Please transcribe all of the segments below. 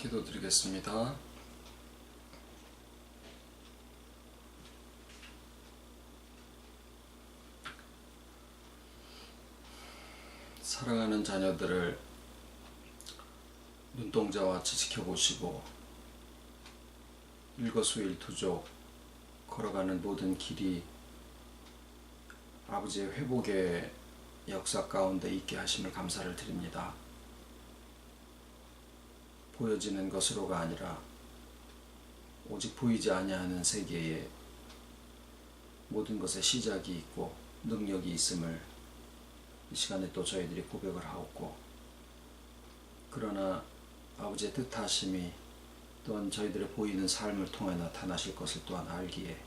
기도드리겠습니다. 사랑하는 자녀들을 눈동자와 같이 지켜보시고 일거수일투족 걸어가는 모든 길이 아버지의 회복의 역사 가운데 있게 하심을 감사를 드립니다. 보여지는 것으로가 아니라 오직 보이지 아니하는 세계에 모든 것의 시작이 있고 능력이 있음을 이 시간에 또 저희들이 고백을 하옵고, 그러나 아버지의 뜻하심이 또한 저희들의 보이는 삶을 통해 나타나실 것을 또한 알기에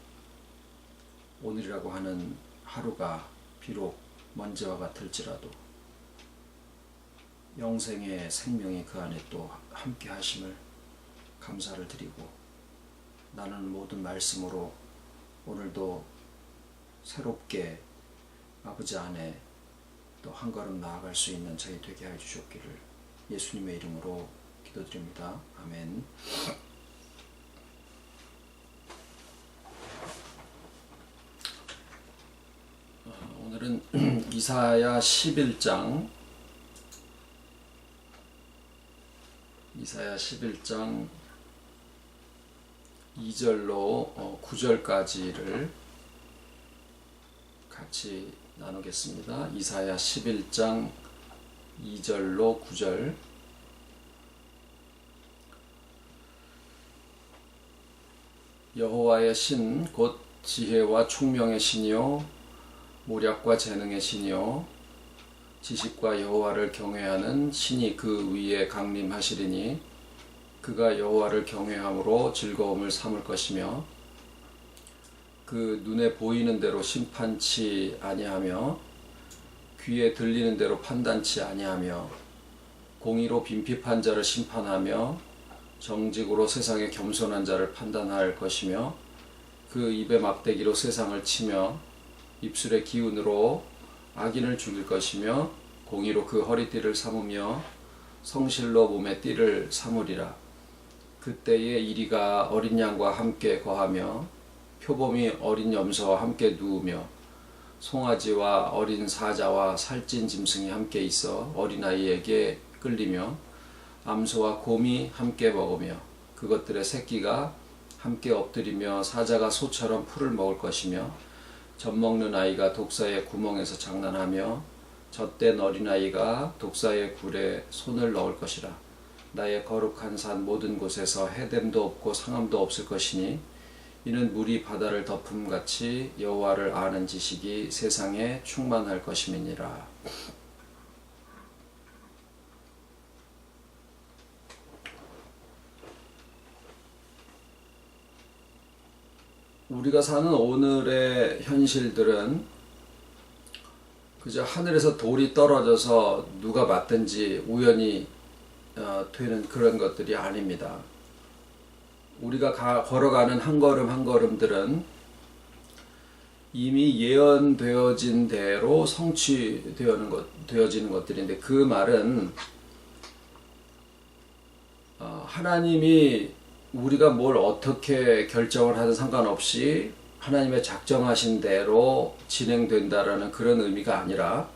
오늘이라고 하는 하루가 비록 먼지와 같을지라도 영생의 생명이 그 안에 또 함께 하심을 감사를 드리고, 나누는 모든 말씀으로 오늘도 새롭게 아버지 안에 또 한 걸음 나아갈 수 있는 저희 되게 해 주셨기를 예수님의 이름으로 기도드립니다. 아멘. 오늘은 이사야 11장 2절로 9절까지를 같이 나누겠습니다. 이사야 11장 2절로 9절. 여호와의 신 곧 지혜와 총명의 신이요 모략과 재능의 신이요 지식과 여호와를 경외하는 신이 그 위에 강림하시리니 그가 여호와를 경외함으로 즐거움을 삼을 것이며 그 눈에 보이는 대로 심판치 아니하며 귀에 들리는 대로 판단치 아니하며 공의로 빈핍한 자를 심판하며 정직으로 세상의 겸손한 자를 판단할 것이며 그 입의 막대기로 세상을 치며 입술의 기운으로 악인을 죽일 것이며 공의로 그 허리띠를 삼으며 성실로 몸의 띠를 삼으리라. 그때에 이리가 어린 양과 함께 거하며 표범이 어린 염소와 함께 누우며 송아지와 어린 사자와 살찐 짐승이 함께 있어 어린아이에게 끌리며 암소와 곰이 함께 먹으며 그것들의 새끼가 함께 엎드리며 사자가 소처럼 풀을 먹을 것이며 젖먹는 아이가 독사의 구멍에서 장난하며 젖된 어린아이가 독사의 굴에 손을 넣을 것이라. 나의 거룩한 산 모든 곳에서 해됨도 없고 상함도 없을 것이니 이는 물이 바다를 덮음같이 여호와를 아는 지식이 세상에 충만할 것임이니라. 우리가 사는 오늘의 현실들은 그저 하늘에서 돌이 떨어져서 누가 맞든지 우연히 되는 그런 것들이 아닙니다. 우리가 걸어가는 한 걸음 한 걸음들은 이미 예언되어진 대로 성취되어지는 것들인데, 그 말은 하나님이 우리가 뭘 어떻게 결정을 하든 상관없이 하나님의 작정하신 대로 진행된다라는 그런 의미가 아니라,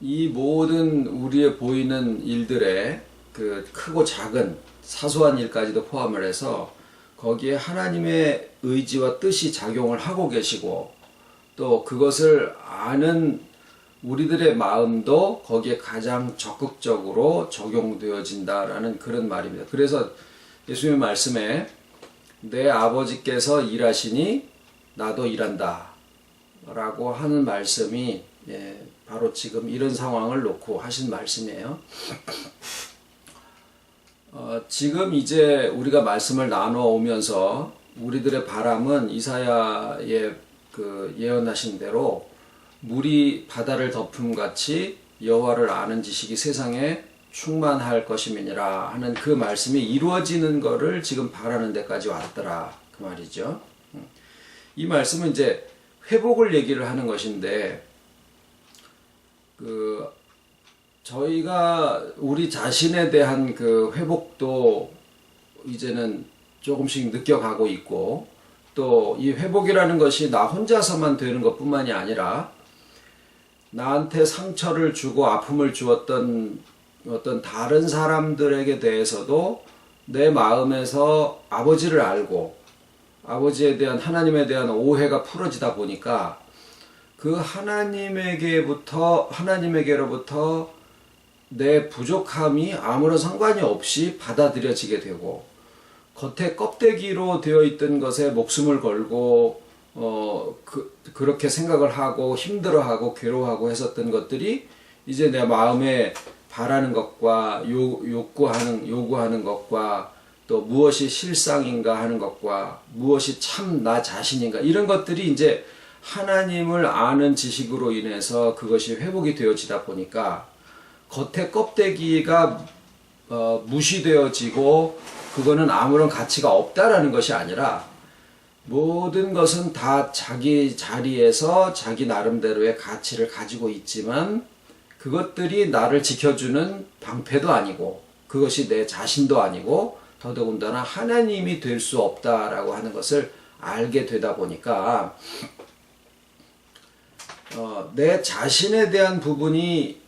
이 모든 우리의 보이는 일들의 그 크고 작은 사소한 일까지도 포함을 해서 거기에 하나님의 의지와 뜻이 작용을 하고 계시고, 또 그것을 아는 우리들의 마음도 거기에 가장 적극적으로 적용되어진다라는 그런 말입니다. 그래서 예수님의 말씀에 내 아버지께서 일하시니 나도 일한다 라고 하는 말씀이 바로 지금 이런 상황을 놓고 하신 말씀이에요. 지금 이제 우리가 말씀을 나눠오면서 우리들의 바람은 이사야의 그 예언하신 대로 물이 바다를 덮음같이 여호와를 아는 지식이 세상에 충만할 것임이니라 하는 그 말씀이 이루어지는 것을 지금 바라는 데까지 왔더라 그 말이죠. 이 말씀은 이제 회복을 얘기를 하는 것인데, 저희가 우리 자신에 대한 그 회복도 이제는 조금씩 느껴가고 있고, 또 이 회복이라는 것이 나 혼자서만 되는 것뿐만이 아니라 나한테 상처를 주고 아픔을 주었던 어떤 다른 사람들에게 대해서도 내 마음에서 아버지를 알고 아버지에 대한 하나님에 대한 오해가 풀어지다 보니까 그 하나님에게로부터 내 부족함이 아무런 상관이 없이 받아들여지게 되고, 겉에 껍데기로 되어 있던 것에 목숨을 걸고 그렇게 생각을 하고 힘들어하고 괴로워하고 했었던 것들이 이제 내 마음에 바라는 것과 요구하는 것과 또 무엇이 실상인가 하는 것과 무엇이 참 나 자신인가, 이런 것들이 이제 하나님을 아는 지식으로 인해서 그것이 회복이 되어지다 보니까 겉에 껍데기가 무시되어지고 그거는 아무런 가치가 없다라는 것이 아니라 모든 것은 다 자기 자리에서 자기 나름대로의 가치를 가지고 있지만 그것들이 나를 지켜주는 방패도 아니고 그것이 내 자신도 아니고 더더군다나 하나님이 될 수 없다라고 하는 것을 알게 되다 보니까 내 자신에 대한 부분이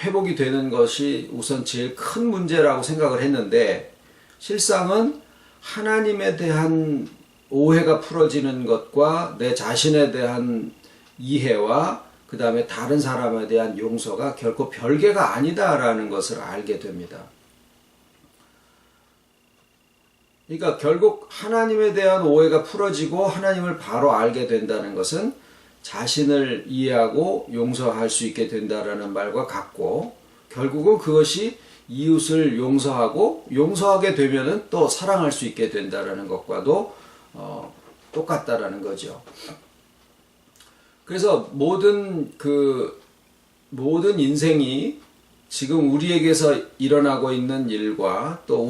회복이 되는 것이 우선 제일 큰 문제라고 생각을 했는데, 실상은 하나님에 대한 오해가 풀어지는 것과 내 자신에 대한 이해와 그 다음에 다른 사람에 대한 용서가 결코 별개가 아니다라는 것을 알게 됩니다. 그러니까 결국 하나님에 대한 오해가 풀어지고 하나님을 바로 알게 된다는 것은 자신을 이해하고 용서할 수 있게 된다라는 말과 같고, 결국은 그것이 이웃을 용서하게 되면은 또 사랑할 수 있게 된다라는 것과도 똑같다라는 거죠. 그래서 모든 인생이 지금 우리에게서 일어나고 있는 일과 또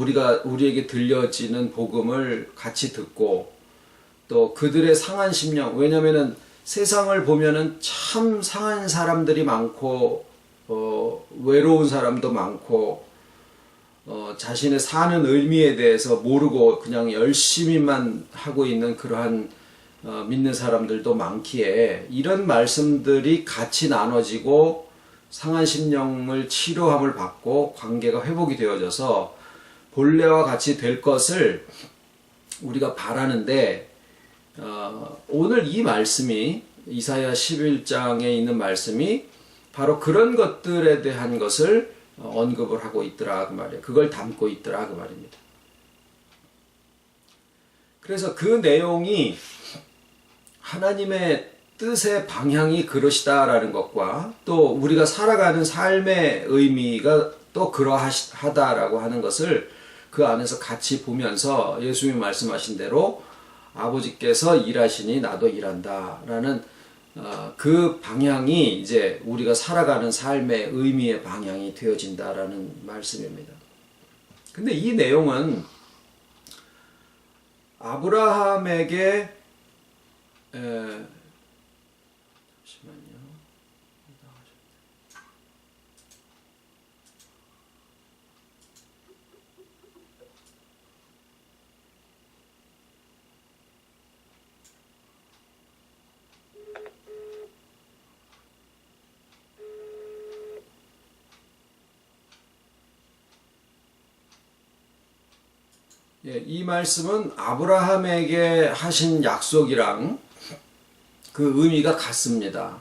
우리에게 들려지는 복음을 같이 듣고 또 그들의 상한 심령, 왜냐면은 세상을 보면은 참 상한 사람들이 많고 외로운 사람도 많고 자신의 사는 의미에 대해서 모르고 그냥 열심히만 하고 있는 그러한 믿는 사람들도 많기에 이런 말씀들이 같이 나눠지고 상한 심령을 치료함을 받고 관계가 회복이 되어져서 본래와 같이 될 것을 우리가 바라는데, 오늘 이 말씀이 이사야 11장에 있는 말씀이 바로 그런 것들에 대한 것을 언급을 하고 있더라 그 말이에요. 그걸 담고 있더라 그 말입니다. 그래서 그 내용이 하나님의 뜻의 방향이 그러시다라는 것과 또 우리가 살아가는 삶의 의미가 또 그러하다라고 하는 것을 그 안에서 같이 보면서 예수님이 말씀하신 대로 아버지께서 일하시니 나도 일한다라는 그 방향이 이제 우리가 살아가는 삶의 의미의 방향이 되어진다라는 말씀입니다. 근데 이 내용은 아브라함에게 잠시만요. 이 말씀은 아브라함에게 하신 약속이랑 그 의미가 같습니다.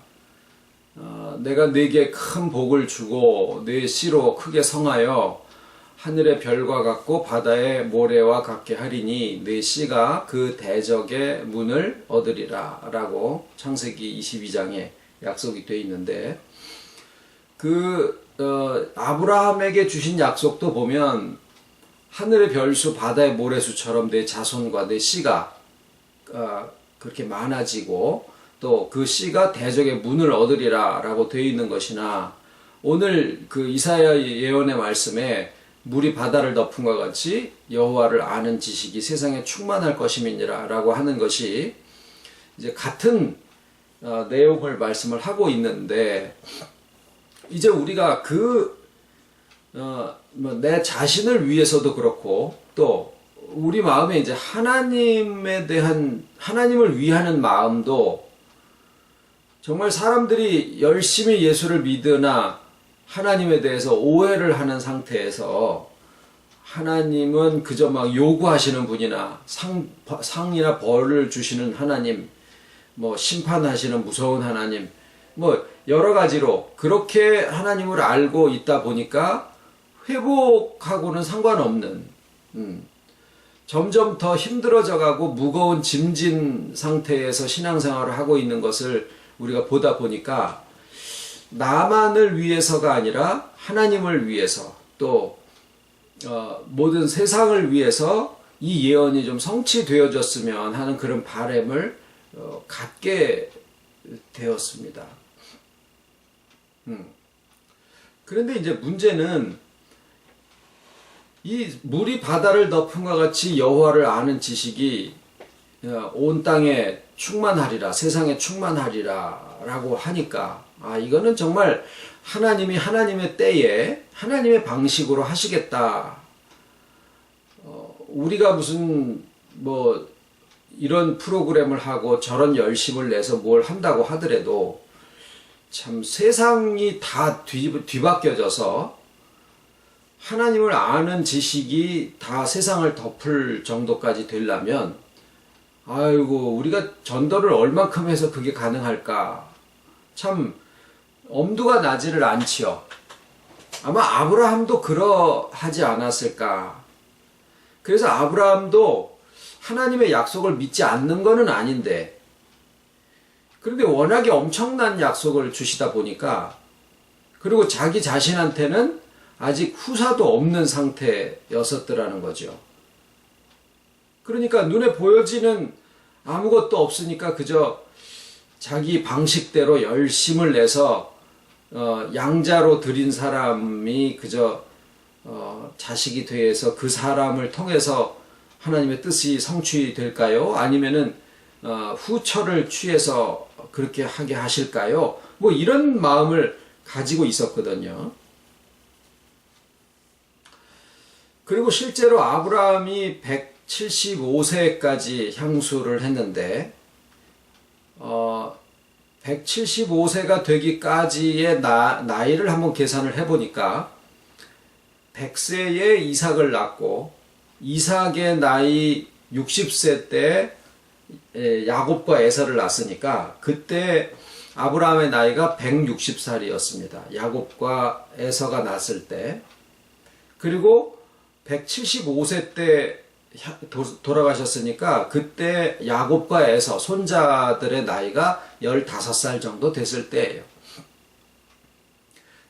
내가 네게 큰 복을 주고 네 씨로 크게 성하여 하늘의 별과 같고 바다의 모래와 같게 하리니 네 씨가 그 대적의 문을 얻으리라 라고 창세기 22장에 약속이 되어 있는데, 아브라함에게 주신 약속도 보면 하늘의 별수 바다의 모래수처럼 내 자손과 내 씨가 그렇게 많아지고 또 그 씨가 대적의 문을 얻으리라 라고 되어 있는 것이나, 오늘 그 이사야 예언의 말씀에 물이 바다를 덮은 것 같이 여호와를 아는 지식이 세상에 충만할 것임이니라 라고 하는 것이 이제 같은 내용을 말씀을 하고 있는데, 이제 우리가 내 자신을 위해서도 그렇고 또 우리 마음에 이제 하나님을 위하는 마음도 정말 사람들이 열심히 예수를 믿으나 하나님에 대해서 오해를 하는 상태에서 하나님은 그저 막 요구하시는 분이나 상이나 벌을 주시는 하나님, 뭐 심판하시는 무서운 하나님, 뭐 여러 가지로 그렇게 하나님을 알고 있다 보니까 회복하고는 상관없는 점점 더 힘들어져 가고 무거운 짐진 상태에서 신앙생활을 하고 있는 것을 우리가 보다 보니까 나만을 위해서가 아니라 하나님을 위해서 또 모든 세상을 위해서 이 예언이 좀 성취되어졌으면 하는 그런 바람을 갖게 되었습니다. 그런데 이제 문제는 이 물이 바다를 덮음과 같이 여호와를 아는 지식이 온 땅에 충만하리라, 세상에 충만하리라 라고 하니까 이거는 정말 하나님이 하나님의 때에 하나님의 방식으로 하시겠다. 우리가 무슨 뭐 이런 프로그램을 하고 저런 열심을 내서 뭘 한다고 하더라도 참 세상이 다 뒤바뀌어져서 하나님을 아는 지식이 다 세상을 덮을 정도까지 되려면 아이고 우리가 전도를 얼만큼 해서 그게 가능할까? 참 엄두가 나지를 않지요. 아마 아브라함도 그러하지 않았을까? 그래서 아브라함도 하나님의 약속을 믿지 않는 것은 아닌데 그런데 워낙에 엄청난 약속을 주시다 보니까 그리고 자기 자신한테는 아직 후사도 없는 상태였었더라는 거죠. 그러니까 눈에 보여지는 아무것도 없으니까 그저 자기 방식대로 열심을 내서 양자로 드린 사람이 그저 자식이 돼서 그 사람을 통해서 하나님의 뜻이 성취될까요? 아니면은 후처를 취해서 그렇게 하게 하실까요? 뭐 이런 마음을 가지고 있었거든요. 그리고 실제로 아브라함이 175세까지 향수를 했는데 175세가 되기까지의 나이를 한번 계산을 해보니까 100세에 이삭을 낳고 이삭의 나이 60세 때 야곱과 에서를 낳았으니까 그때 아브라함의 나이가 160살이었습니다. 야곱과 에서가 낳았을 때. 그리고 175세 때 돌아가셨으니까 그때 야곱과 에서 손자들의 나이가 15살 정도 됐을 때예요.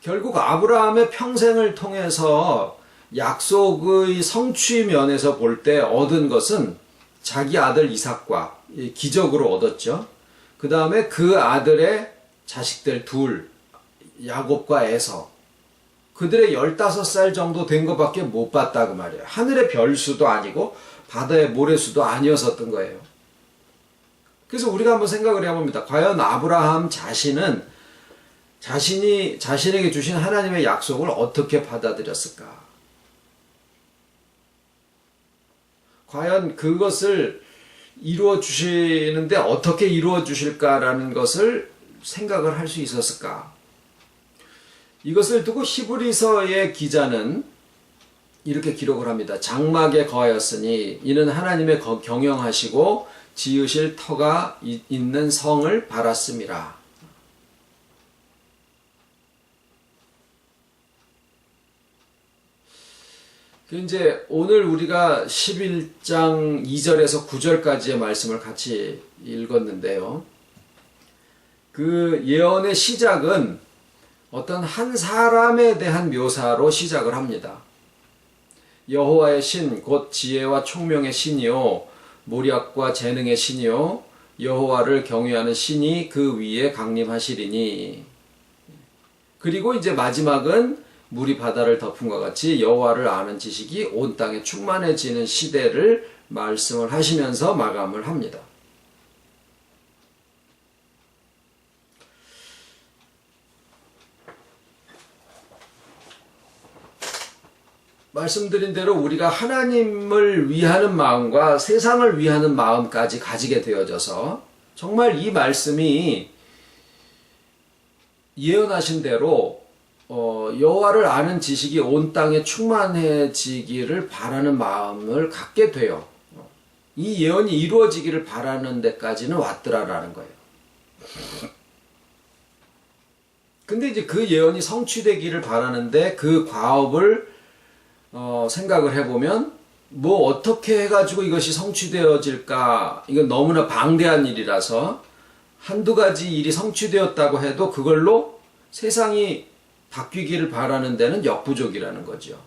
결국 아브라함의 평생을 통해서 약속의 성취 면에서 볼 때 얻은 것은 자기 아들 이삭과 기적으로 얻었죠. 그 다음에 그 아들의 자식들 둘, 야곱과 에서, 그들의 15살 정도 된 것밖에 못 봤다 그 말이에요. 하늘의 별수도 아니고 바다의 모래수도 아니었었던 거예요. 그래서 우리가 한번 생각을 해봅니다. 과연 아브라함 자신은 자신에게 주신 하나님의 약속을 어떻게 받아들였을까? 과연 그것을 이루어 주시는데 어떻게 이루어 주실까라는 것을 생각을 할 수 있었을까? 이것을 두고 히브리서의 기자는 이렇게 기록을 합니다. 장막에 거하였으니 이는 하나님의 경영하시고 지으실 터가 있는 성을 바랐음이라. 이제 오늘 우리가 11장 2절에서 9절까지의 말씀을 같이 읽었는데요. 그 예언의 시작은 어떤 한 사람에 대한 묘사로 시작을 합니다. 여호와의 신, 곧 지혜와 총명의 신이요 모략과 재능의 신이요 여호와를 경외하는 신이 그 위에 강림하시리니. 그리고 이제 마지막은 물이 바다를 덮음과 같이 여호와를 아는 지식이 온 땅에 충만해지는 시대를 말씀을 하시면서 마감을 합니다. 말씀드린 대로 우리가 하나님을 위하는 마음과 세상을 위하는 마음까지 가지게 되어져서 정말 이 말씀이 예언하신 대로 여호와를 아는 지식이 온 땅에 충만해지기를 바라는 마음을 갖게 돼요. 이 예언이 이루어지기를 바라는 데까지는 왔더라라는 거예요. 근데 이제 그 예언이 성취되기를 바라는데 그 과업을 생각을 해보면 뭐 어떻게 해가지고 이것이 성취되어질까, 이건 너무나 방대한 일이라서 한두 가지 일이 성취되었다고 해도 그걸로 세상이 바뀌기를 바라는 데는 역부족이라는 거죠.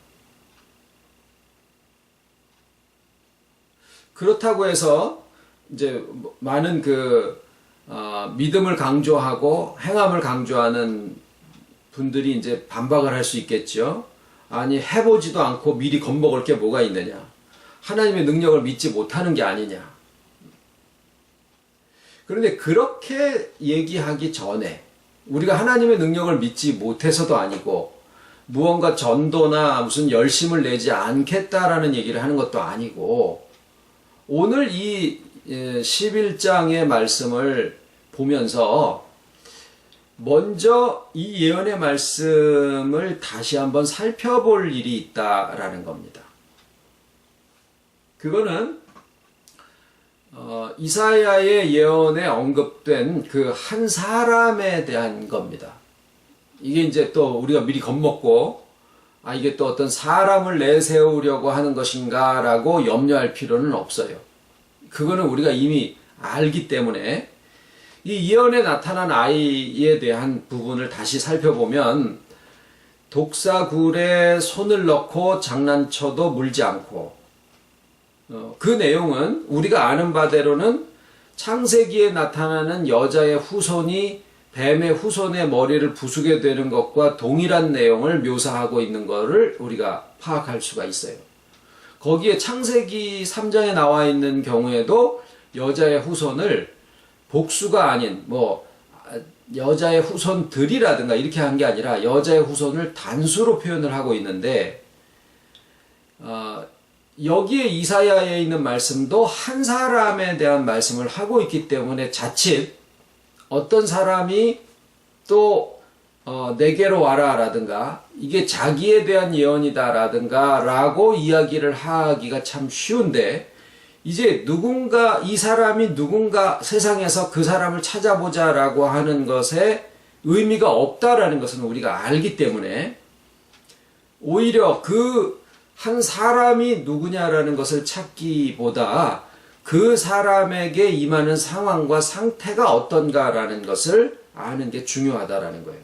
그렇다고 해서 이제 많은 믿음을 강조하고 행함을 강조하는 분들이 이제 반박을 할 수 있겠죠. 아니, 해보지도 않고 미리 겁먹을 게 뭐가 있느냐. 하나님의 능력을 믿지 못하는 게 아니냐. 그런데 그렇게 얘기하기 전에 우리가 하나님의 능력을 믿지 못해서도 아니고 무언가 전도나 무슨 열심을 내지 않겠다라는 얘기를 하는 것도 아니고 오늘 이 11장의 말씀을 보면서 먼저 이 예언의 말씀을 다시 한번 살펴볼 일이 있다라는 겁니다. 그거는 이사야의 예언에 언급된 그 한 사람에 대한 겁니다. 이게 이제 또 우리가 미리 겁먹고 이게 또 어떤 사람을 내세우려고 하는 것인가 라고 염려할 필요는 없어요. 그거는 우리가 이미 알기 때문에 이 예언에 나타난 아이에 대한 부분을 다시 살펴보면 독사굴에 손을 넣고 장난쳐도 물지 않고 그 내용은 우리가 아는 바대로는 창세기에 나타나는 여자의 후손이 뱀의 후손의 머리를 부수게 되는 것과 동일한 내용을 묘사하고 있는 것을 우리가 파악할 수가 있어요. 거기에 창세기 3장에 나와 있는 경우에도 여자의 후손을 복수가 아닌 여자의 후손들이라든가 이렇게 한 게 아니라 여자의 후손을 단수로 표현을 하고 있는데 여기에 이사야에 있는 말씀도 한 사람에 대한 말씀을 하고 있기 때문에 자칫 어떤 사람이 또 내게로 와라 라든가 이게 자기에 대한 예언이다 라고 이야기를 하기가 참 쉬운데 이제 이 사람이 누군가 세상에서 그 사람을 찾아보자 라고 하는 것에 의미가 없다라는 것은 우리가 알기 때문에 오히려 그 한 사람이 누구냐라는 것을 찾기보다 그 사람에게 임하는 상황과 상태가 어떤가라는 것을 아는 게 중요하다라는 거예요.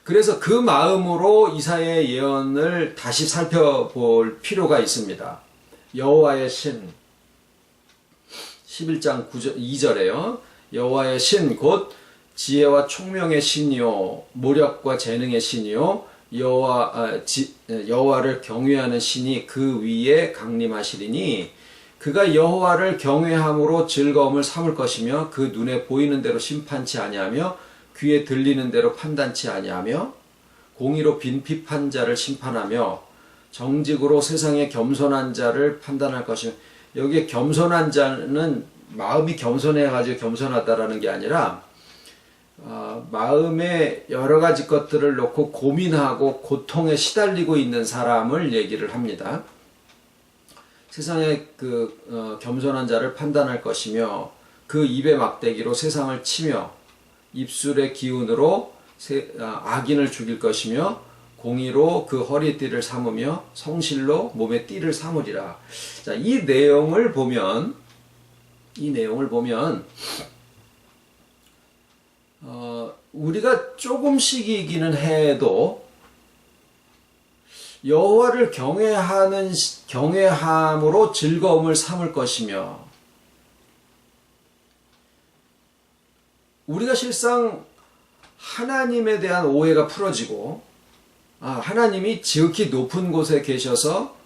그래서 그 마음으로 이사야의 예언을 다시 살펴볼 필요가 있습니다. 여호와의 신 11장 2절에요. 여호와의 신 곧 지혜와 총명의 신이요 모력과 재능의 신이요 여호와를 경외하는 신이 그 위에 강림하시리니 그가 여호와를 경외함으로 즐거움을 삼을 것이며 그 눈에 보이는 대로 심판치 아니하며 귀에 들리는 대로 판단치 아니하며 공의로 빈핍한 자를 심판하며 정직으로 세상의 겸손한 자를 판단할 것이며 여기에 겸손한 자는 마음이 겸손해가지고 겸손하다라는 게 아니라 마음에 여러 가지 것들을 놓고 고민하고 고통에 시달리고 있는 사람을 얘기를 합니다. 세상의 겸손한 자를 판단할 것이며 그 입의 막대기로 세상을 치며 입술의 기운으로 악인을 죽일 것이며 공의로 그 허리띠를 삼으며 성실로 몸의 띠를 삼으리라. 자, 이 내용을 보면 우리가 조금씩이기는 해도 여호와를 경외함으로 즐거움을 삼을 것이며 우리가 실상 하나님에 대한 오해가 풀어지고 하나님이 지극히 높은 곳에 계셔서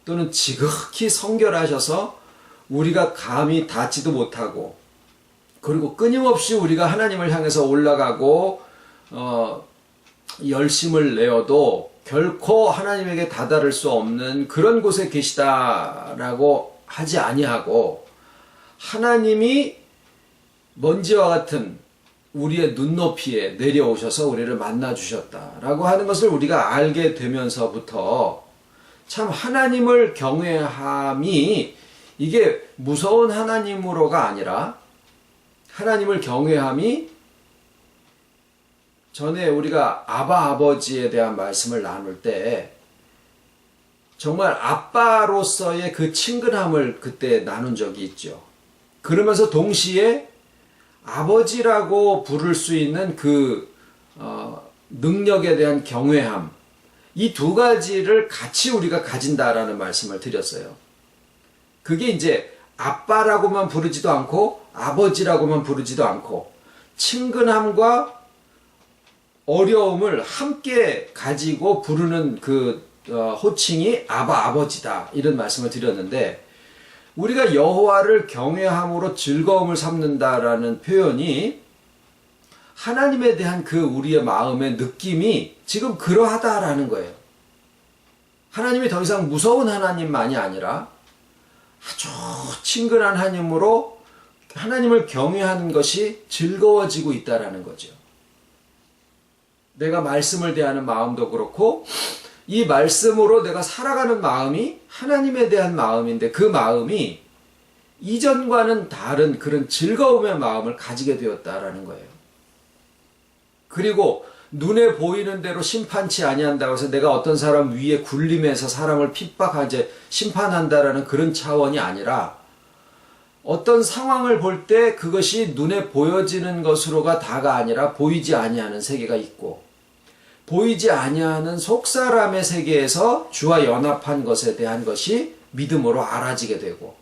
또는 지극히 성결하셔서 우리가 감히 닿지도 못하고 그리고 끊임없이 우리가 하나님을 향해서 올라가고 열심을 내어도 결코 하나님에게 다다를 수 없는 그런 곳에 계시다라고 하지 아니하고 하나님이 먼지와 같은 우리의 눈높이에 내려오셔서 우리를 만나주셨다라고 하는 것을 우리가 알게 되면서부터 참 하나님을 경외함이 이게 무서운 하나님으로가 아니라 하나님을 경외함이 전에 우리가 아버지에 대한 말씀을 나눌 때 정말 아빠로서의 그 친근함을 그때 나눈 적이 있죠. 그러면서 동시에 아버지라고 부를 수 있는 그 능력에 대한 경외함, 이 두 가지를 같이 우리가 가진다라는 말씀을 드렸어요. 그게 이제 아빠라고만 부르지도 않고 아버지라고만 부르지도 않고 친근함과 어려움을 함께 가지고 부르는 그 호칭이 아버지다, 이런 말씀을 드렸는데, 우리가 여호와를 경외함으로 즐거움을 삼는다라는 표현이 하나님에 대한 그 우리의 마음의 느낌이 지금 그러하다라는 거예요. 하나님이 더 이상 무서운 하나님만이 아니라 아주 친근한 하나님으로 하나님을 경외하는 것이 즐거워지고 있다라는 거죠. 내가 말씀을 대하는 마음도 그렇고 이 말씀으로 내가 살아가는 마음이 하나님에 대한 마음인데 그 마음이 이전과는 다른 그런 즐거움의 마음을 가지게 되었다라는 거예요. 그리고 눈에 보이는 대로 심판치 아니한다고 해서 내가 어떤 사람 위에 굴림해서 사람을 핍박하지 심판한다라는 그런 차원이 아니라 어떤 상황을 볼 때 그것이 눈에 보여지는 것으로가 다가 아니라 보이지 아니하는 세계가 있고 보이지 아니하는 속사람의 세계에서 주와 연합한 것에 대한 것이 믿음으로 알아지게 되고,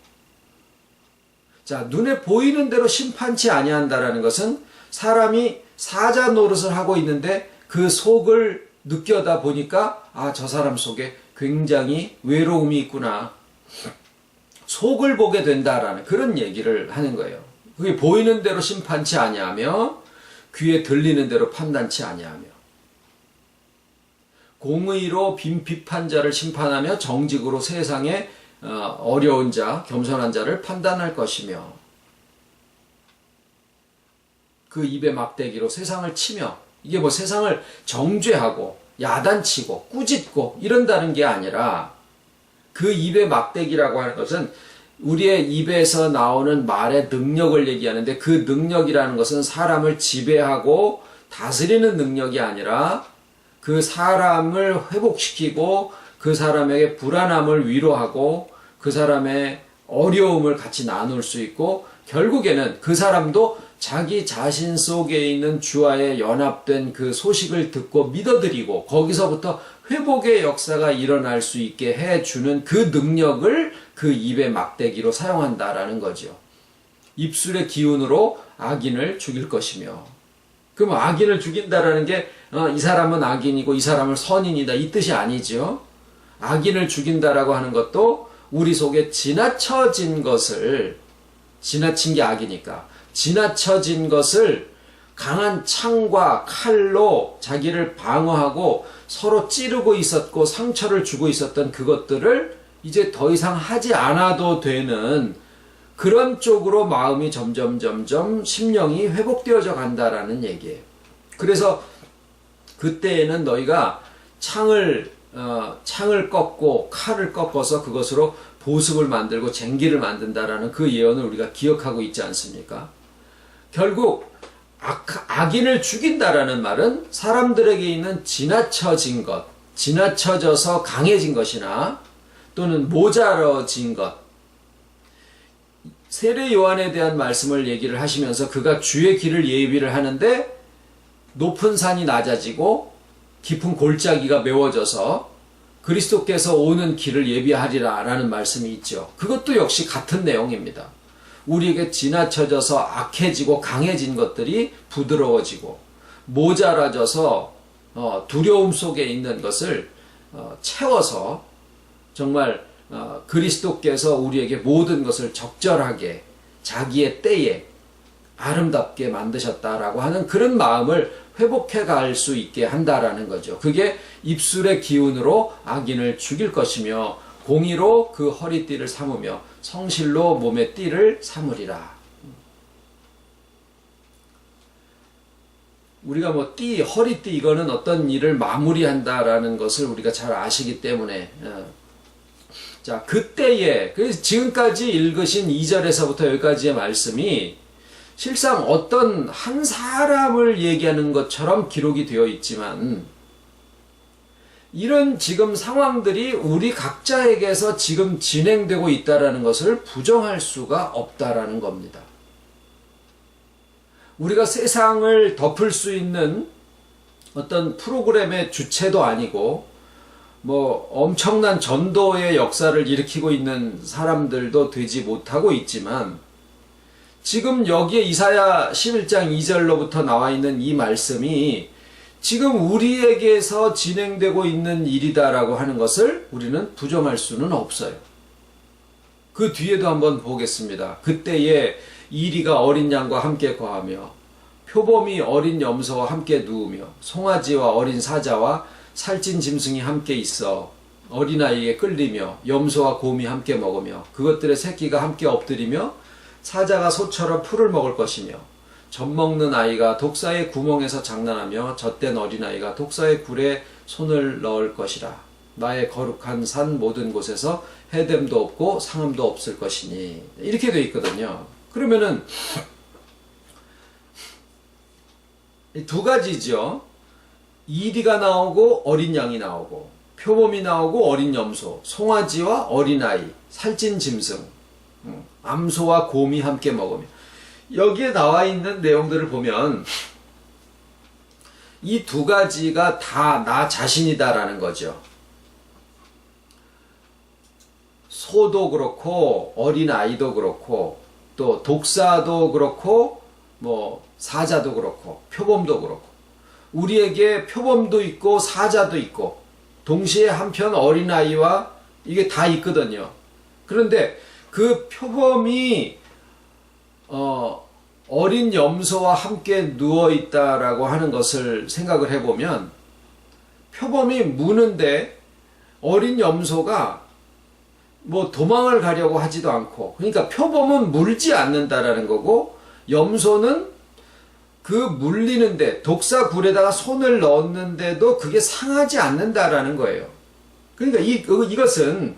자, 눈에 보이는 대로 심판치 아니한다라는 것은 사람이 사자 노릇을 하고 있는데 그 속을 느껴다 보니까 저 사람 속에 굉장히 외로움이 있구나, 속을 보게 된다라는 그런 얘기를 하는 거예요. 그게 보이는 대로 심판치 아니하며 귀에 들리는 대로 판단치 아니하며 공의로 빈핍한 자를 심판하며 정직으로 세상에 어려운 자, 겸손한 자를 판단할 것이며 그 입의 막대기로 세상을 치며, 이게 뭐 세상을 정죄하고 야단치고 꾸짖고 이런다는 게 아니라 그 입의 막대기라고 하는 것은 우리의 입에서 나오는 말의 능력을 얘기하는데 그 능력이라는 것은 사람을 지배하고 다스리는 능력이 아니라 그 사람을 회복시키고 그 사람에게 불안함을 위로하고 그 사람의 어려움을 같이 나눌 수 있고 결국에는 그 사람도 자기 자신 속에 있는 주와의 연합된 그 소식을 듣고 믿어드리고 거기서부터 회복의 역사가 일어날 수 있게 해주는 그 능력을 그 입의 막대기로 사용한다라는 거죠. 입술의 기운으로 악인을 죽일 것이며, 그럼 악인을 죽인다라는 게 이 사람은 악인이고 이 사람은 선인이다 이 뜻이 아니죠. 악인을 죽인다라고 하는 것도 우리 속에 지나쳐진 것을, 지나친 게 악이니까 지나쳐진 것을 강한 창과 칼로 자기를 방어하고 서로 찌르고 있었고 상처를 주고 있었던 그것들을 이제 더 이상 하지 않아도 되는 그런 쪽으로 마음이 점점 심령이 회복되어져 간다라는 얘기예요. 그래서 그때에는 너희가 창을 꺾고 칼을 꺾어서 그것으로 보습을 만들고 쟁기를 만든다라는 그 예언을 우리가 기억하고 있지 않습니까? 결국 악인을 죽인다라는 말은 사람들에게 있는 지나쳐진 것, 지나쳐져서 강해진 것이나 또는 모자라진 것, 세례 요한에 대한 말씀을 얘기를 하시면서 그가 주의 길을 예비를 하는데 높은 산이 낮아지고 깊은 골짜기가 메워져서 그리스도께서 오는 길을 예비하리라 라는 말씀이 있죠. 그것도 역시 같은 내용입니다. 우리에게 지나쳐져서 악해지고 강해진 것들이 부드러워지고 모자라져서 두려움 속에 있는 것을 채워서 정말 그리스도께서 우리에게 모든 것을 적절하게 자기의 때에 아름답게 만드셨다라고 하는 그런 마음을 회복해 갈 수 있게 한다라는 거죠. 그게 입술의 기운으로 악인을 죽일 것이며 공의로 그 허리띠를 삼으며 성실로 몸의 띠를 삼으리라. 우리가 뭐 띠, 허리띠 이거는 어떤 일을 마무리한다라는 것을 우리가 잘 아시기 때문에 자, 그때에 그래서 지금까지 읽으신 2절에서부터 여기까지의 말씀이 실상 어떤 한 사람을 얘기하는 것처럼 기록이 되어 있지만 이런 지금 상황들이 우리 각자에게서 지금 진행되고 있다라는 것을 부정할 수가 없다라는 겁니다. 우리가 세상을 덮을 수 있는 어떤 프로그램의 주체도 아니고 뭐 엄청난 전도의 역사를 일으키고 있는 사람들도 되지 못하고 있지만 지금 여기에 이사야 11장 2절로부터 나와 있는 이 말씀이 지금 우리에게서 진행되고 있는 일이다라고 하는 것을 우리는 부정할 수는 없어요. 그 뒤에도 한번 보겠습니다. 그때에 이리가 어린 양과 함께 거하며 표범이 어린 염소와 함께 누우며 송아지와 어린 사자와 살찐 짐승이 함께 있어 어린아이에 끌리며 염소와 곰이 함께 먹으며 그것들의 새끼가 함께 엎드리며 사자가 소처럼 풀을 먹을 것이며 젖먹는 아이가 독사의 구멍에서 장난하며 젖된 어린아이가 독사의 굴에 손을 넣을 것이라. 나의 거룩한 산 모든 곳에서 해됨도 없고 상함도 없을 것이니. 이렇게 돼 있거든요. 그러면은 두 가지죠. 이리가 나오고 어린 양이 나오고 표범이 나오고 어린 염소, 송아지와 어린아이, 살찐 짐승, 암소와 곰이 함께 먹으며 여기에 나와 있는 내용들을 보면 이 두 가지가 다 나 자신이다라는 거죠. 소도 그렇고 어린아이도 그렇고 또 독사도 그렇고 뭐 사자도 그렇고 표범도 그렇고 우리에게 표범도 있고 사자도 있고 동시에 한편 어린아이와 이게 다 있거든요. 그런데 그 표범이 어린 염소와 함께 누워있다라고 하는 것을 생각을 해보면 표범이 무는데 어린 염소가 뭐 도망을 가려고 하지도 않고 그러니까 표범은 물지 않는다라는 거고 염소는 그 물리는데 독사굴에다가 손을 넣었는데도 그게 상하지 않는다라는 거예요. 그러니까 이것은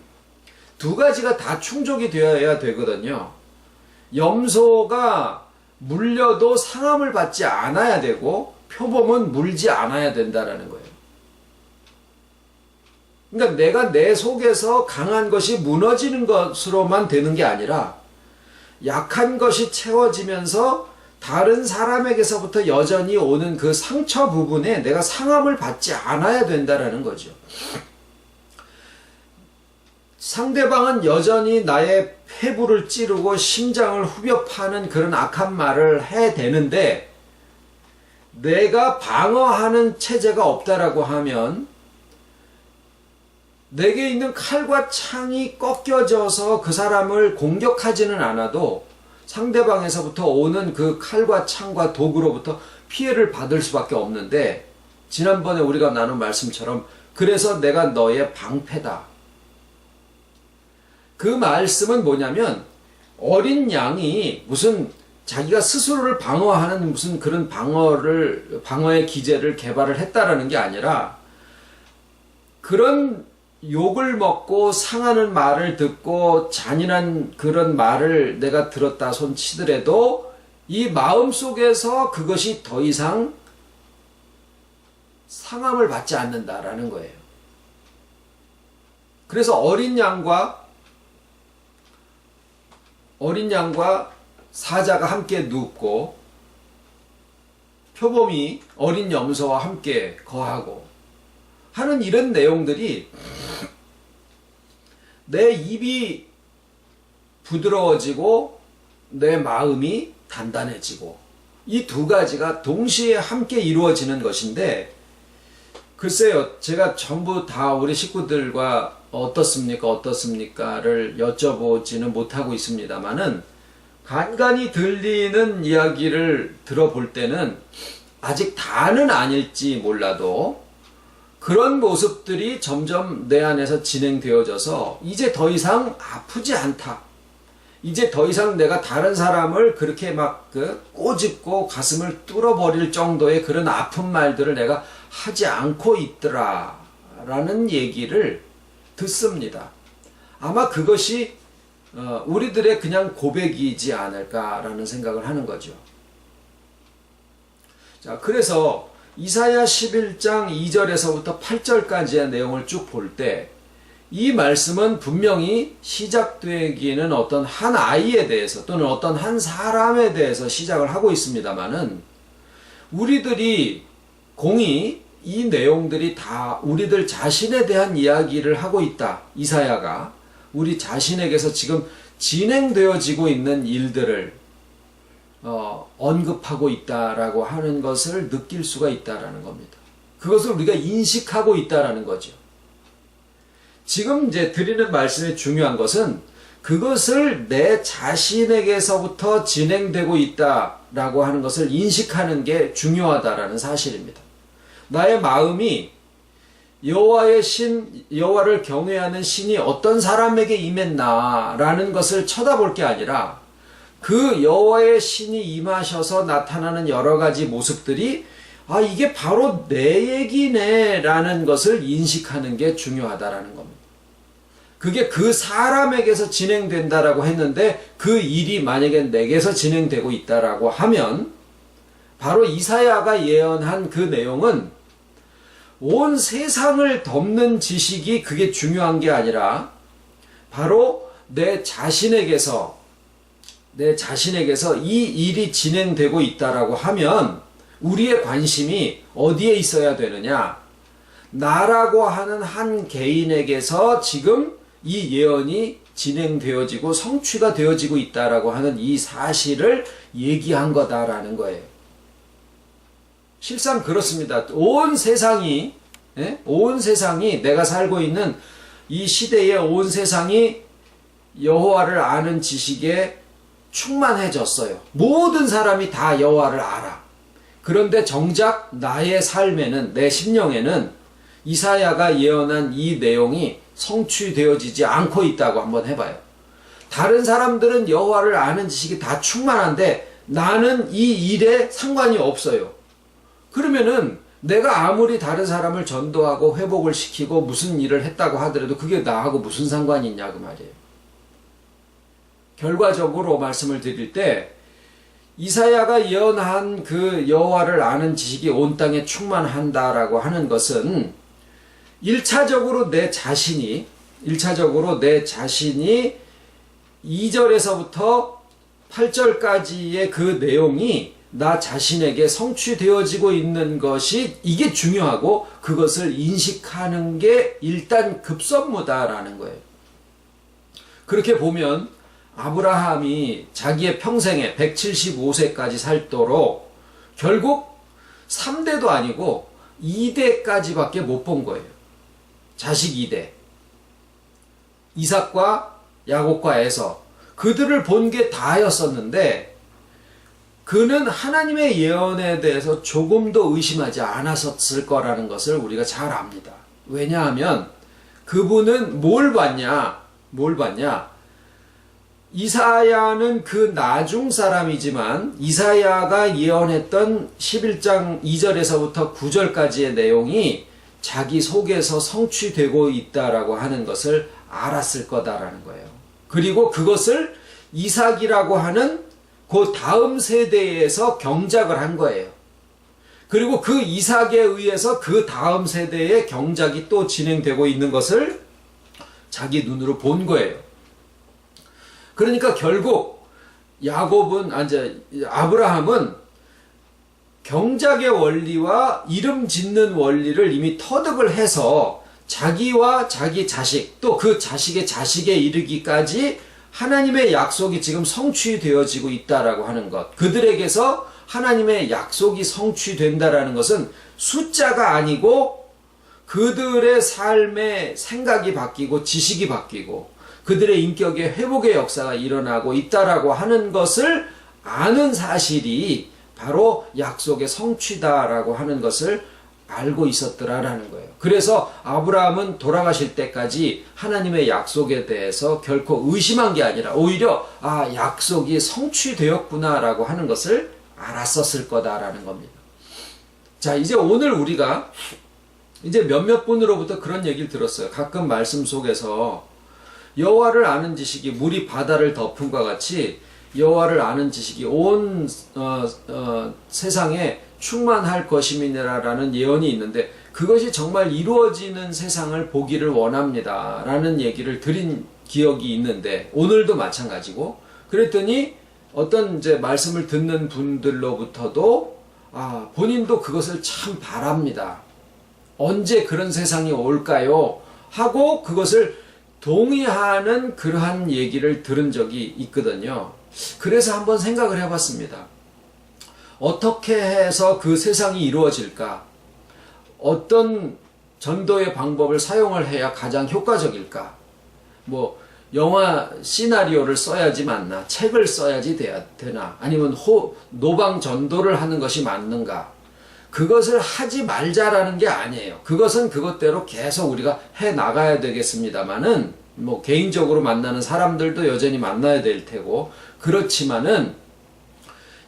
두 가지가 다 충족이 되어야 되거든요. 염소가 물려도 상함을 받지 않아야 되고 표범은 물지 않아야 된다라는 거예요. 그러니까 내가 내 속에서 강한 것이 무너지는 것으로만 되는 게 아니라 약한 것이 채워지면서 다른 사람에게서부터 여전히 오는 그 상처 부분에 내가 상함을 받지 않아야 된다라는 거죠. 상대방은 여전히 나의 폐부를 찌르고 심장을 후벼 파는 그런 악한 말을 해대는데 내가 방어하는 체제가 없다라고 하면 내게 있는 칼과 창이 꺾여져서 그 사람을 공격하지는 않아도 상대방에서부터 오는 그 칼과 창과 도구로부터 피해를 받을 수밖에 없는데 지난번에 우리가 나눈 말씀처럼 그래서 내가 너의 방패다. 그 말씀은 뭐냐면 어린 양이 무슨 자기가 스스로를 방어하는 무슨 그런 방어의 기제를 개발을 했다라는 게 아니라 그런 욕을 먹고 상하는 말을 듣고 잔인한 그런 말을 내가 들었다 손 치더라도 이 마음 속에서 그것이 더 이상 상함을 받지 않는다라는 거예요. 그래서 어린 양과 사자가 함께 눕고 표범이 어린 염소와 함께 거하고 하는 이런 내용들이 내 입이 부드러워지고 내 마음이 단단해지고 이 두 가지가 동시에 함께 이루어지는 것인데 글쎄요, 제가 전부 다 우리 식구들과 어떻습니까를 여쭤보지는 못하고 있습니다만은 간간히 들리는 이야기를 들어볼 때는 아직 다는 아닐지 몰라도 그런 모습들이 점점 내 안에서 진행되어져서 이제 더 이상 아프지 않다. 이제 더 이상 내가 다른 사람을 그렇게 막 꼬집고 가슴을 뚫어버릴 정도의 그런 아픈 말들을 내가 하지 않고 있더라 라는 얘기를 듣습니다. 아마 그것이 우리들의 그냥 고백이지 않을까라는 생각을 하는 거죠. 자, 그래서 이사야 11장 2절에서부터 8절까지의 내용을 쭉 볼 때 이 말씀은 분명히 시작되기는 어떤 한 아이에 대해서 또는 어떤 한 사람에 대해서 시작을 하고 있습니다만은 우리들이 공히 이 내용들이 다 우리들 자신에 대한 이야기를 하고 있다. 이사야가 우리 자신에게서 지금 진행되어지고 있는 일들을 언급하고 있다라고 하는 것을 느낄 수가 있다라는 겁니다. 그것을 우리가 인식하고 있다라는 거죠. 지금 이제 드리는 말씀의 중요한 것은 그것을 내 자신에게서부터 진행되고 있다라고 하는 것을 인식하는 게 중요하다라는 사실입니다. 나의 마음이 여호와를 경외하는 신이 어떤 사람에게 임했나라는 것을 쳐다볼 게 아니라 그 여호와의 신이 임하셔서 나타나는 여러 가지 모습들이 이게 바로 내 얘기네 라는 것을 인식하는 게 중요하다라는 겁니다. 그게 그 사람에게서 진행된다라고 했는데 그 일이 만약에 내게서 진행되고 있다라고 하면 바로 이사야가 예언한 그 내용은 온 세상을 덮는 지식이 그게 중요한 게 아니라 바로 내 자신에게서 이 일이 진행되고 있다라고 하면 우리의 관심이 어디에 있어야 되느냐? 나라고 하는 한 개인에게서 지금 이 예언이 진행되어지고 성취가 되어지고 있다라고 하는 이 사실을 얘기한 거다라는 거예요. 실상 그렇습니다. 온 세상이 내가 살고 있는 이 시대의 온 세상이 여호와를 아는 지식에 충만해졌어요. 모든 사람이 다 여호와를 알아. 그런데 정작 나의 삶에는, 내 심령에는 이사야가 예언한 이 내용이 성취되어지지 않고 있다고 한번 해봐요. 다른 사람들은 여호와를 아는 지식이 다 충만한데 나는 이 일에 상관이 없어요. 그러면은 내가 아무리 다른 사람을 전도하고 회복을 시키고 무슨 일을 했다고 하더라도 그게 나하고 무슨 상관이 있냐 그 말이에요. 결과적으로 말씀을 드릴 때 이사야가 예언한 그 여호와를 아는 지식이 온 땅에 충만한다라고 하는 것은 1차적으로 내 자신이 2절에서부터 8절까지의 그 내용이 나 자신에게 성취되어지고 있는 것이 이게 중요하고 그것을 인식하는 게 일단 급선무다라는 거예요. 그렇게 보면 아브라함이 자기의 평생에 175세까지 살도록 결국 3대도 아니고 2대까지밖에 못 본 거예요. 자식 2대. 이삭과 야곱과 에서. 그들을 본 게 다였었는데 그는 하나님의 예언에 대해서 조금도 의심하지 않았었을 거라는 것을 우리가 잘 압니다. 왜냐하면 그분은 뭘 봤냐? 이사야는 그 나중 사람이지만 이사야가 예언했던 11장 2절에서부터 9절까지의 내용이 자기 속에서 성취되고 있다라고 하는 것을 알았을 거다라는 거예요. 그리고 그것을 이삭이라고 하는 그 다음 세대에서 경작을 한 거예요. 그리고 그 이삭에 의해서 그 다음 세대의 경작이 또 진행되고 있는 것을 자기 눈으로 본 거예요. 그러니까 결국 아브라함은 경작의 원리와 이름 짓는 원리를 이미 터득을 해서 자기와 자기 자식 또 그 자식의 자식에 이르기까지 하나님의 약속이 지금 성취되어지고 있다라고 하는 것. 그들에게서 하나님의 약속이 성취된다라는 것은 숫자가 아니고 그들의 삶의 생각이 바뀌고 지식이 바뀌고 그들의 인격의 회복의 역사가 일어나고 있다라고 하는 것을 아는 사실이 바로 약속의 성취다라고 하는 것을 알고 있었더라라는 거예요. 그래서 아브라함은 돌아가실 때까지 하나님의 약속에 대해서 결코 의심한 게 아니라 오히려 약속이 성취되었구나라고 하는 것을 알았었을 거다라는 겁니다. 자, 이제 오늘 우리가 이제 몇몇 분으로부터 그런 얘기를 들었어요. 가끔 말씀 속에서 여호와를 아는 지식이 물이 바다를 덮음과 같이 여호와를 아는 지식이 온 세상에 충만할 것임이라는 예언이 있는데 그것이 정말 이루어지는 세상을 보기를 원합니다 라는 얘기를 드린 기억이 있는데 오늘도 마찬가지고 그랬더니 어떤 이제 말씀을 듣는 분들로부터도 본인도 그것을 참 바랍니다. 언제 그런 세상이 올까요? 하고 그것을 동의하는 그러한 얘기를 들은 적이 있거든요. 그래서 한번 생각을 해봤습니다. 어떻게 해서 그 세상이 이루어질까? 어떤 전도의 방법을 사용을 해야 가장 효과적일까? 뭐 영화 시나리오를 써야지 맞나? 책을 써야지 되나? 아니면 노방 전도를 하는 것이 맞는가? 그것을 하지 말자라는 게 아니에요. 그것은 그것대로 계속 우리가 해 나가야 되겠습니다만은 뭐 개인적으로 만나는 사람들도 여전히 만나야 될 테고 그렇지만은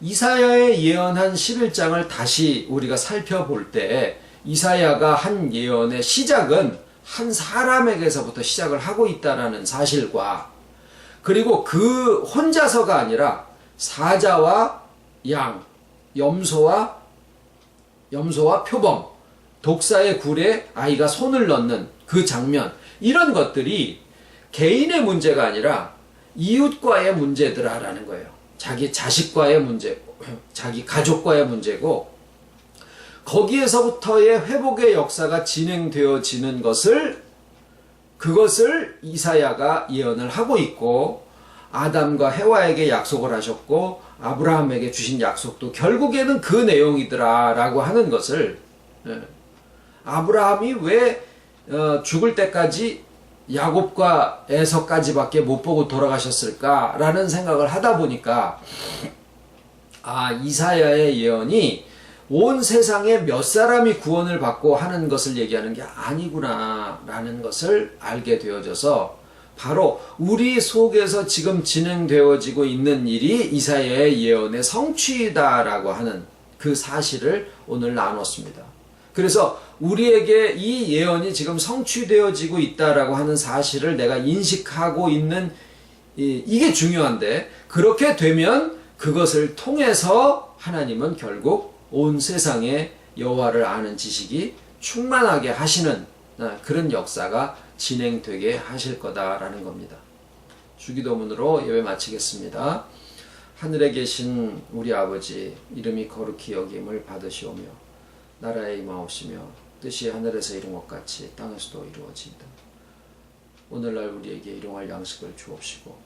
이사야의 예언한 11장을 다시 우리가 살펴볼 때 이사야가 한 예언의 시작은 한 사람에게서부터 시작을 하고 있다는 사실과 그리고 그 혼자서가 아니라 사자와 양, 염소와 표범, 독사의 굴에 아이가 손을 넣는 그 장면 이런 것들이 개인의 문제가 아니라 이웃과의 문제더라라는 거예요. 자기 자식과의 문제고 자기 가족과의 문제고 거기에서부터의 회복의 역사가 진행되어지는 그것을 이사야가 예언을 하고 있고 아담과 해와에게 약속을 하셨고 아브라함에게 주신 약속도 결국에는 그 내용이더라라고 하는 것을 아브라함이 왜 죽을 때까지 야곱과 에서까지밖에 못 보고 돌아가셨을까라는 생각을 하다 보니까 이사야의 예언이 온 세상에 몇 사람이 구원을 받고 하는 것을 얘기하는 게 아니구나라는 것을 알게 되어져서 바로 우리 속에서 지금 진행되어지고 있는 일이 이사야의 예언의 성취다라고 하는 그 사실을 오늘 나눴습니다. 그래서 우리에게 이 예언이 지금 성취되어지고 있다라고 하는 사실을 내가 인식하고 있는 이게 중요한데 그렇게 되면 그것을 통해서 하나님은 결국 온 세상에 여호와를 아는 지식이 충만하게 하시는 그런 역사가 진행되게 하실 거다라는 겁니다. 주기도문으로 예배 마치겠습니다. 하늘에 계신 우리 아버지 이름이 거룩히 여김을 받으시오며 나라에 임하옵시며 뜻이 하늘에서 이룬 것 같이 땅에서도 이루어지이다. 오늘날 우리에게 일용할 양식을 주옵시고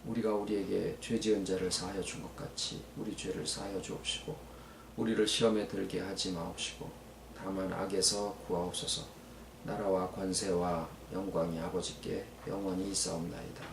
우리가 우리에게 죄 지은 자를 사하여 준 것 같이 우리 죄를 사하여 주옵시고 우리를 시험에 들게 하지 마옵시고 다만 악에서 구하옵소서. 나라와 권세와 영광이 아버지께 영원히 있사옵나이다.